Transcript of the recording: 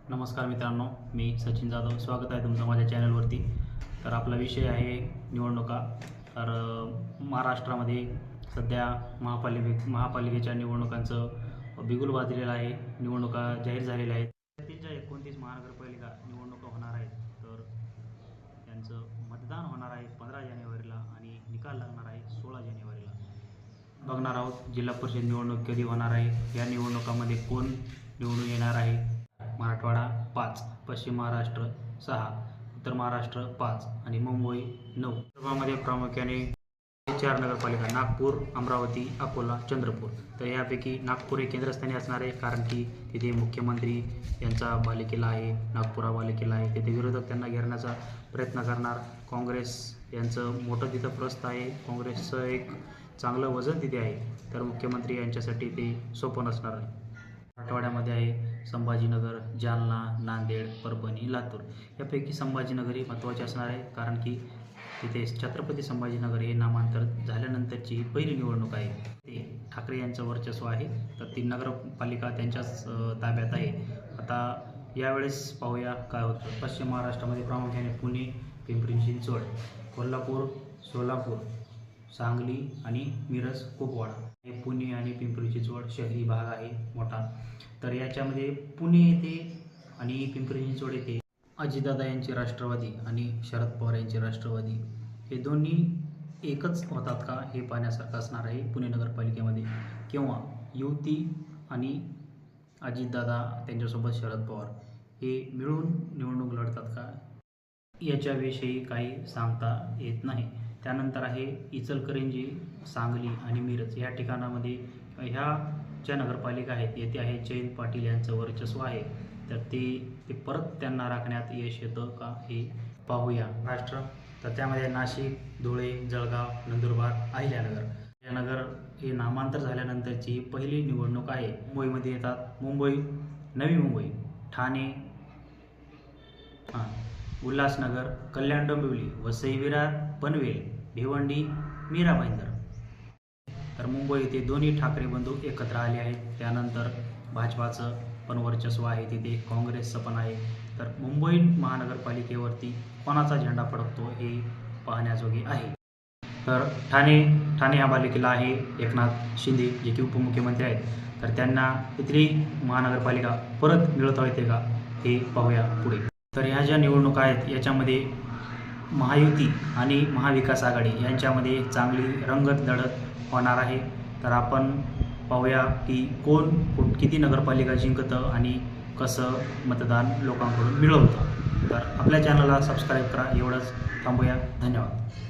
नमस्कार मित्रांनो, मी सचिन जाधव. स्वागत आहे तुमचं माझ्या चॅनलवरती. तर आपला विषय आहे निवडणुका. तर महाराष्ट्रामध्ये सध्या महापालिकेच्या निवडणुकांचं बिगुल वाजलेलं आहे. निवडणुका जाहीर झालेल्या आहेत. राज्यातील 29 महानगरपालिका निवडणुका होणार आहेत. तर त्यांचं मतदान होणार आहे 15 जानेवारीला आणि निकाल लागणार आहे 16 जानेवारीला. बघणार आहोत जिल्हा परिषद निवडणूक कधी होणार आहे, या निवडणुकामध्ये कोण निवडून येणार आहे. मराठवाडा 5, पश्चिम महाराष्ट्र 6, उत्तर महाराष्ट्र 5 आणि मुंबई 9. विदर्भामध्ये प्रामुख्याने 4 नगरपालिका: नागपूर, अमरावती, अकोला, चंद्रपूर. तर यापैकी नागपूर हे केंद्रस्थानी असणार आहे, कारण की तिथे मुख्यमंत्री यांचा बालेकिल्ला आहे, नागपूर बालेकिल्ला आहे. तिथे विरोधक त्यांना घेरण्याचा प्रयत्न करणार. काँग्रेस यांचं मोठं तिथं प्रस्थ आहे, काँग्रेसचं एक चांगलं वजन तिथे आहे. तर मुख्यमंत्री यांच्यासाठी ते सोपं नसणार आहे. मराठवाड्यामध्ये आहे संभाजीनगर, जालना, नांदेड, परभणी, लातूर. यापैकी संभाजीनगर ही महत्त्वाची असणार आहे, कारण की तिथे छत्रपती संभाजीनगर हे नामांतर झाल्यानंतरची ही पहिली निवडणूक आहे. ते ठाकरे यांचं वर्चस्व आहे, तर ती नगरपालिका त्यांच्याच ताब्यात आहे. आता यावेळेस पाहूया काय होतं. पश्चिम महाराष्ट्रामध्ये प्रामुख्याने पुणे, पिंपरी चिंचवड, कोल्हापूर, सोलापूर, सांगली आणि मिरज, कुपवाडा. हे पुणे आणि पिंपरी चिंचवड शहरी भाग आहे मोठा. तर याच्यामध्ये पुणे येथे आणि पिंपरी चिंचवड येथे अजितदादा यांचे राष्ट्रवादी आणि शरद पवार यांचे राष्ट्रवादी हे दोन्ही एकच होतात का, हे पाहण्यासारखं असणार आहे पुणे नगरपालिकेमध्ये. किंवा युती आणि अजितदादा त्यांच्यासोबत शरद पवार हे मिळून निवडणूक लढतात का, याच्याविषयी काही सांगता येत नाही. त्यानंतर आहे इचलकरंजी, सांगली आणि मिरज. या ठिकाणामध्ये ह्या ज्या नगरपालिका आहेत येथे आहे जयंत पाटील यांचं वर्चस्व आहे. तर ते परत त्यांना राखण्यात यश येतं का, हे पाहूया. महाराष्ट्र तर त्यामध्ये नाशिक, धुळे, जळगाव, नंदुरबार, अहिल्यानगर. अहिल्यानगर हे नामांतर झाल्यानंतरची पहिली निवडणूक आहे. मुंबईमध्ये येतात मुंबई, नवी मुंबई, ठाणे, उल्हासनगर, कल्याण डोंबिवली, वसई विरार, पनवेल, भिवंडी, मीरा भाईंदर. तर मुंबई येथे दोन्ही ठाकरे बंधू एकत्र आले आहेत. त्यानंतर भाजपाचं पण वर्चस्व आहे तिथे, काँग्रेसचं पण आहे. तर मुंबई महानगरपालिकेवरती कोणाचा झेंडा फडकतो हे पाहण्याजोगे आहे. तर ठाणे ह्या पालिकेला आहे एकनाथ शिंदे जे की उपमुख्यमंत्री आहेत. तर त्यांना इथली महानगरपालिका परत मिळवता येते का, हे पाहूया पुढे. तर ह्या ज्या निवडणुका आहेत याच्यामध्ये महायुती आणि महाविकास आघाडी यांच्यामध्ये चांगली रंगत लढत होणार आहे. तर आपण पाहूया की कोण किती नगरपालिका जिंकतं आणि कसं मतदान लोकांकडून मिळवतं. तर आपल्या चॅनलला सबस्क्राईब करा. एवढंच थांबूया. धन्यवाद.